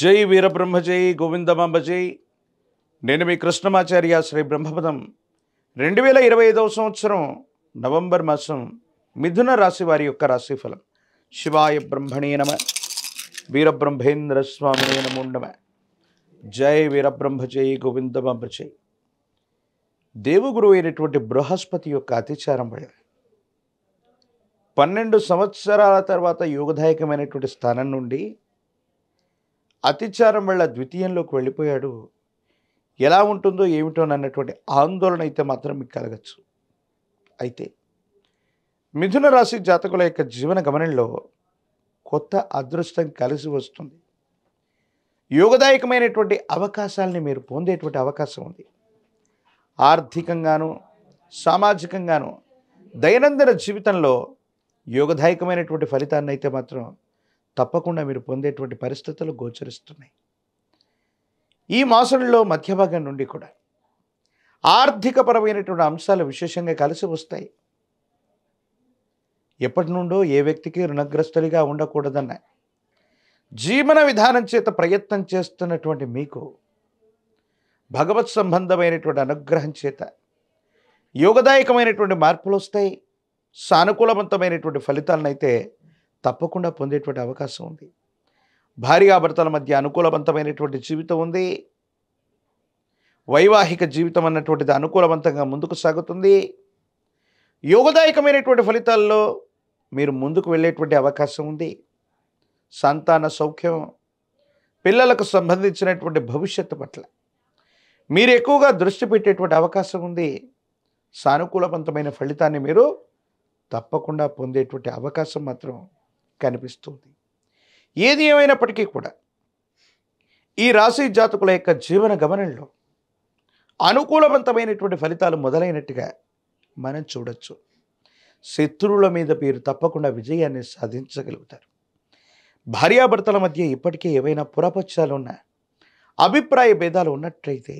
జై వీరబ్రహ్మ జై గోవిందమాంబ జై. నేను మీ కృష్ణమాచార్య శ్రీ బ్రహ్మపదం. 2025వ సంవత్సరం నవంబర్ మాసం మిథున రాశి వారి యొక్క రాశిఫలం. శివాయ బ్రహ్మణే నమ, వీరబ్రహ్మేంద్ర స్వామినే నమో నమ. జై వీరబ్రహ్మ జై గోవిందమాంబ జై. దేవగురు అయినటువంటి బృహస్పతి యొక్క అతిచారం వల్ల 12 సంవత్సరాల తర్వాత యోగదాయకమైనటువంటి స్థానం నుండి అతిచారం వల్ల ద్వితీయంలోకి వెళ్ళిపోయాడు. ఎలా ఉంటుందో ఏమిటోనన్నటువంటి ఆందోళన అయితే మాత్రం మీకు కలగచ్చు. అయితే మిథున రాశి జాతకుల యొక్క జీవన గమనంలో కొత్త అదృష్టం కలిసి వస్తుంది. యోగదాయకమైనటువంటి అవకాశాలని మీరు పొందేటువంటి అవకాశం ఉంది. ఆర్థికంగాను సామాజికంగాను దైనందిన జీవితంలో యోగదాయకమైనటువంటి ఫలితాన్ని అయితే మాత్రం తప్పకుండా మీరు పొందేటువంటి పరిస్థితులు గోచరిస్తున్నాయి. ఈ మాసంలో మధ్య భాగం నుండి కూడా ఆర్థికపరమైనటువంటి అంశాలు విశేషంగా కలిసి వస్తాయి. ఎప్పటి నుండో ఏ వ్యక్తికి రుణగ్రస్తుడిగా ఉండకూడదన్న జీవన విధానం చేత ప్రయత్నం చేస్తున్నటువంటి మీకు భగవత్ సంబంధమైనటువంటి అనుగ్రహం చేత యోగదాయకమైనటువంటి మార్పులు వస్తాయి. సానుకూలవంతమైనటువంటి ఫలితాలను అయితే తప్పకుండా పొందేటువంటి అవకాశం ఉంది. భార్యాభర్తల మధ్య అనుకూలవంతమైనటువంటి జీవితం ఉంది. వైవాహిక జీవితం అన్నటువంటిది అనుకూలవంతంగా ముందుకు సాగుతుంది. యోగదాయకమైనటువంటి ఫలితాల్లో మీరు ముందుకు వెళ్ళేటువంటి అవకాశం ఉంది. సంతాన సౌఖ్యం, పిల్లలకు సంబంధించినటువంటి భవిష్యత్తు పట్ల మీరు ఎక్కువగా దృష్టి పెట్టేటువంటి అవకాశం ఉంది. సానుకూలవంతమైన ఫలితాన్ని మీరు తప్పకుండా పొందేటువంటి అవకాశం మాత్రం కనిపిస్తుంది. ఏది ఏమైనప్పటికీ కూడా ఈ రాశి జాతకుల యొక్క జీవన గమనంలో అనుకూలవంతమైనటువంటి ఫలితాలు మొదలైనట్టుగా మనం చూడొచ్చు. శత్రువుల మీద మీరు తప్పకుండా విజయాన్ని సాధించగలుగుతారు. భార్యాభర్తల మధ్య ఇప్పటికే ఏవైనా పురపక్షాలు ఉన్న అభిప్రాయ భేదాలు ఉన్నట్లయితే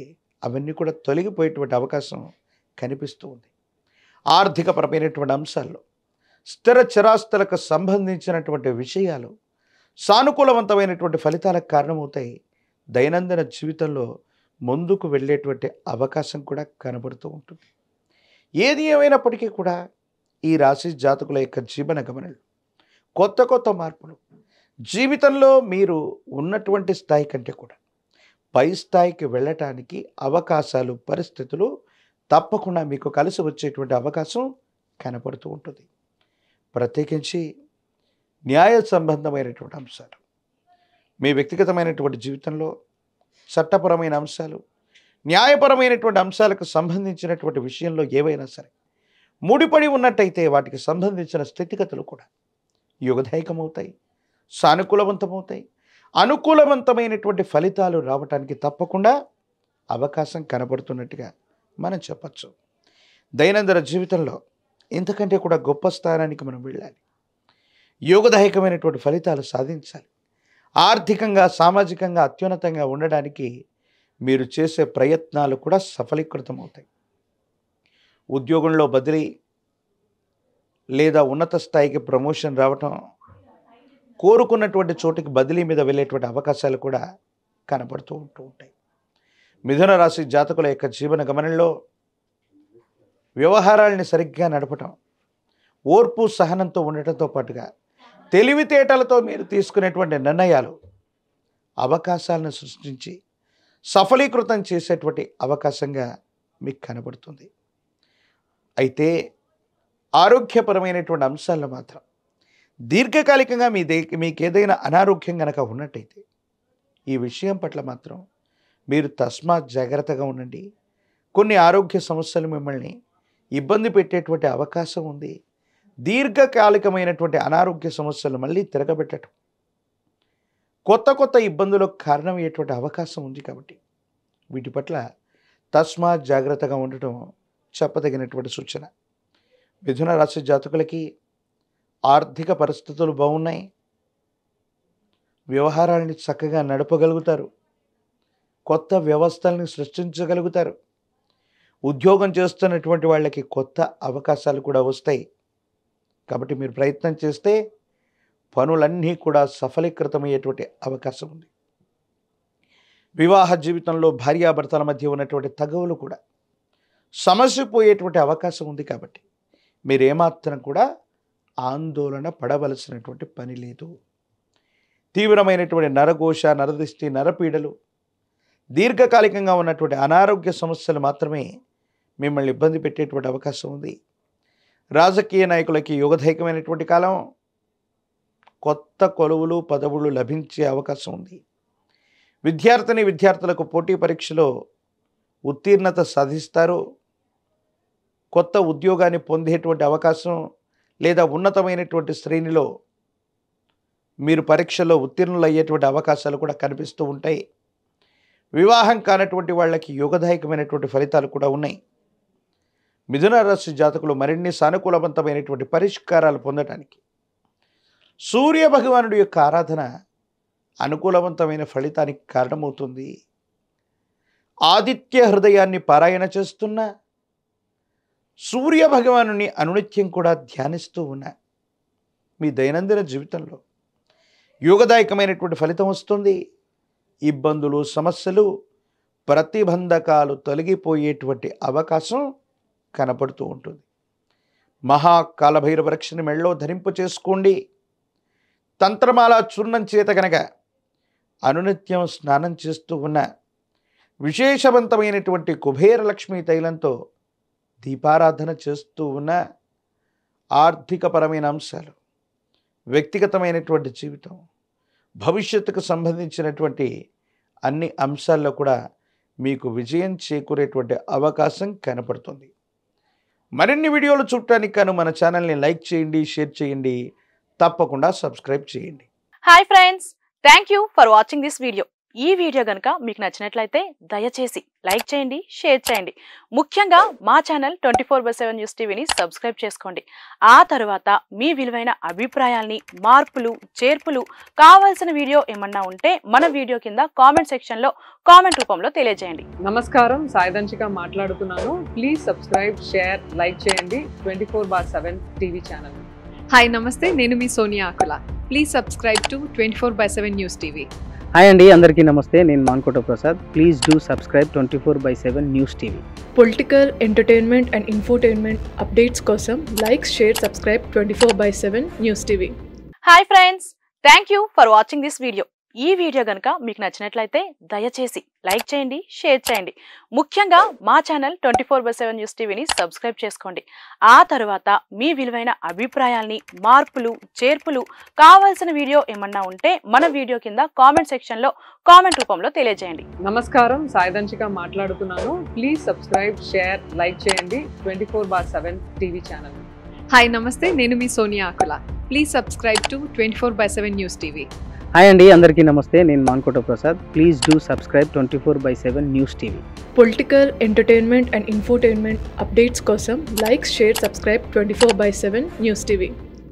అవన్నీ కూడా తొలగిపోయేటువంటి అవకాశం కనిపిస్తూ ఉంది. ఆర్థికపరమైనటువంటి అంశాల్లో స్థిర చరాస్తులకు సంబంధించినటువంటి విషయాలు సానుకూలవంతమైనటువంటి ఫలితాలకు కారణమవుతాయి. దైనందిన జీవితంలో ముందుకు వెళ్ళేటువంటి అవకాశం కూడా కనబడుతూ ఉంటుంది. ఏది ఏమైనప్పటికీ కూడా ఈ రాశి జాతకుల యొక్క జీవన గమనంలో కొత్త కొత్త మార్పులు జీవితంలో మీరు ఉన్నటువంటి స్థాయి కంటే కూడా పై స్థాయికి వెళ్ళటానికి అవకాశాలు, పరిస్థితులు తప్పకుండా మీకు కలిసి వచ్చేటువంటి అవకాశం కనపడుతూ ఉంటుంది. ప్రత్యేకించి న్యాయ సంబంధమైనటువంటి అంశాలు, మీ వ్యక్తిగతమైనటువంటి జీవితంలో చట్టపరమైన అంశాలు, న్యాయపరమైనటువంటి అంశాలకు సంబంధించినటువంటి విషయంలో ఏవైనా సరే ముడిపడి ఉన్నట్టయితే వాటికి సంబంధించిన స్థితిగతులు కూడా యోగదాయకమవుతాయి, సానుకూలవంతమవుతాయి. అనుకూలవంతమైనటువంటి ఫలితాలు రావటానికి తప్పకుండా అవకాశం కనబడుతున్నట్టుగా మనం చెప్పచ్చు. దైనందిన జీవితంలో ఇంతకంటే కూడా గొప్ప స్థానానికి మనం వెళ్ళాలి. యోగదాయకమైనటువంటి ఫలితాలు సాధించాలి. ఆర్థికంగా సామాజికంగా అత్యున్నతంగా ఉండడానికి మీరు చేసే ప్రయత్నాలు కూడా సఫలీకృతమవుతాయి. ఉద్యోగంలో బదిలీ లేదా ఉన్నత స్థాయికి ప్రమోషన్ రావటం, కోరుకున్నటువంటి చోటికి బదిలీ మీద వెళ్ళేటువంటి అవకాశాలు కూడా కనబడుతూ ఉంటాయి. మిథున రాశి జాతకుల యొక్క జీవన గమనంలో వ్యవహారాలని సరిగ్గా నడపటం, ఓర్పు సహనంతో ఉండటంతో పాటుగా తెలివితేటలతో మీరు తీసుకునేటువంటి నిర్ణయాలు అవకాశాలను సృష్టించి సఫలీకృతం చేసేటువంటి అవకాశంగా మీకు కనబడుతుంది. అయితే ఆరోగ్యపరమైనటువంటి అంశాలను మాత్రం దీర్ఘకాలికంగా మీకు ఏదైనా అనారోగ్యం కనుక ఉన్నట్టయితే ఈ విషయం పట్ల మాత్రం మీరు తస్మాత్ జాగ్రత్తగా ఉండండి. కొన్ని ఆరోగ్య సమస్యలు మిమ్మల్ని ఇబ్బంది పెట్టేటువంటి అవకాశం ఉంది. దీర్ఘకాలికమైనటువంటి అనారోగ్య సమస్యలు మళ్ళీ తిరగబెట్టడం, కొత్త కొత్త ఇబ్బందులకు కారణమయ్యేటువంటి అవకాశం ఉంది. కాబట్టి వీటి పట్ల తస్మాత్ జాగ్రత్తగా ఉండటం చెప్పదగినటువంటి సూచన. మిథున రాశి జాతకులకి ఆర్థిక పరిస్థితులు బాగున్నాయి. వ్యవహారాలని చక్కగా నడపగలుగుతారు. కొత్త వ్యవస్థల్ని సృష్టించగలుగుతారు. ఉద్యోగం చేస్తున్నటువంటి వాళ్ళకి కొత్త అవకాశాలు కూడా వస్తాయి. కాబట్టి మీరు ప్రయత్నం చేస్తే పనులన్నీ కూడా సఫలీకృతమయ్యేటువంటి అవకాశం ఉంది. వివాహ జీవితంలో భార్యాభర్తల మధ్య ఉన్నటువంటి తగవులు కూడా సమస్య పోయేటువంటి అవకాశం ఉంది. కాబట్టి మీరేమాత్రం కూడా ఆందోళన పడవలసినటువంటి పని లేదు. తీవ్రమైనటువంటి నరఘోష, నరదిష్టి, నరపీడలు, దీర్ఘకాలికంగా ఉన్నటువంటి అనారోగ్య సమస్యలు మాత్రమే మిమ్మల్ని ఇబ్బంది పెట్టేటువంటి అవకాశం ఉంది. రాజకీయ నాయకులకి యుగదైకమైనటువంటి కాలం. కొత్త కొలువులు, పదవులు లభించే అవకాశం ఉంది. విద్యార్థులకు పోటీ పరీక్షలో ఉత్తీర్ణత సాధిస్తారు. కొత్త ఉద్యోగాన్ని పొందేటువంటి అవకాశం లేదా ఉన్నతమైనటువంటి శ్రేణిలో మీరు పరీక్షలో ఉత్తీర్ణులు అయ్యేటువంటి అవకాశాలు కూడా కనిపిస్తూ ఉంటాయి. వివాహం కానటువంటి వాళ్ళకి యోగదాయకమైనటువంటి ఫలితాలు కూడా ఉన్నాయి. మిథున రాశి జాతకులు మరిన్ని సానుకూలవంతమైనటువంటి పరిష్కారాలు పొందడానికి సూర్య భగవానుడి యొక్క ఆరాధన అనుకూలవంతమైన ఫలితానికి కారణమవుతుంది. ఆదిత్య హృదయాన్ని పారాయణ చేస్తున్న, సూర్య భగవానుని అనునిత్యం కూడా ధ్యానిస్తూ ఉన్న మీ దైనందిన జీవితంలో యోగదాయకమైనటువంటి ఫలితం వస్తుంది. ఇబ్బందులు, సమస్యలు, ప్రతిబంధకాలు తొలగిపోయేటువంటి అవకాశం కనపడుతూ ఉంటుంది. మహాకాలభైరవ రక్షని మెళ్ళలో ధరింపు చేసుకోండి. తంత్రమాల చూర్ణం చేత కనుక అనునిత్యం స్నానం చేస్తూ ఉన్న, విశేషవంతమైనటువంటి కుబేర లక్ష్మీ తైలంతో దీపారాధన చేస్తూ ఉన్న, ఆర్థికపరమైన అంశాలు, వ్యక్తిగతమైనటువంటి జీవితం, భవిష్యత్తుకు సంబంధించినటువంటి అన్ని అంశాల్లో కూడా మీకు విజయం చేకూరేటువంటి అవకాశం కనపడుతుంది. మరిన్ని వీడియోలు చూడటానికి గాను మన ఛానల్ని లైక్ చేయండి, షేర్ చేయండి, తప్పకుండా సబ్స్క్రైబ్ చేయండి. Hi friends, thank you for watching this video. ఈ వీడియో కనుక మీకు నచ్చినట్లయితే దయచేసి లైక్ చేయండి, షేర్ చేయండి. ముఖ్యంగా మా ఛానల్ 24/7 న్యూస్ టీవీని సబ్స్క్రైబ్ చేసుకోండి. ఆ తర్వాత మీ విలువైన అభిప్రాయాల్ని, మార్పులు, చేర్పులు, కావాల్సిన వీడియో ఏమన్నా ఉంటే మన వీడియో కింద కామెంట్ సెక్షన్లో కామెంట్ రూపంలో తెలియజేయండి. నమస్కారం, సాయిదంచిక మాట్లాడుతున్నాను. ప్లీజ్ సబ్స్క్రైబ్, షేర్, లైక్ చేయండి 24/7 టీవీ ఛానల్. హాయ్ నమస్తే, నేను మీ Sonia Akula. Please subscribe to 24/7 news TV. Hi అండి, అందరికీ నమస్తే. నేను Mankota Prasad. Please do subscribe 24/7 news TV. Political, entertainment and infotainment updates కోసం like, share, subscribe 24/7 news TV. Hi friends, thank you for watching this video. ఈ video కనుక మీకు నచ్చినట్లయితే దయచేసి లైక్ చేయండి, షేర్ చేయండి. ముఖ్యంగా మా ఛానల్ 24/7 న్యూస్ టీవీని సబ్స్క్రైబ్ చేసుకోండి. ఆ తర్వాత మీ విలువైన అభిప్రాయాల్ని, మార్పులు, చేర్పులు, కావాల్సిన వీడియో ఏమన్నా ఉంటే మన వీడియో కింద కామెంట్ సెక్షన్లో కామెంట్ రూపంలో తెలియజేయండి. నమస్కారం, సాయిదంచిక మాట్లాడుతున్నాను. ప్లీజ్ సబ్స్క్రైబ్, షేర్, లైక్ చేయండి 24/7 టీవీ ఛానల్. హాయ్ నమస్తే, నేను మీ Sonia Akula. Please subscribe to 24/7 news TV. Hi అండి, అందరికీ నమస్తే. నేను Mankota Prasad. Please do subscribe 24/7 news TV. Political, entertainment and infotainment updates కోసం like, share, subscribe 24/7 news TV.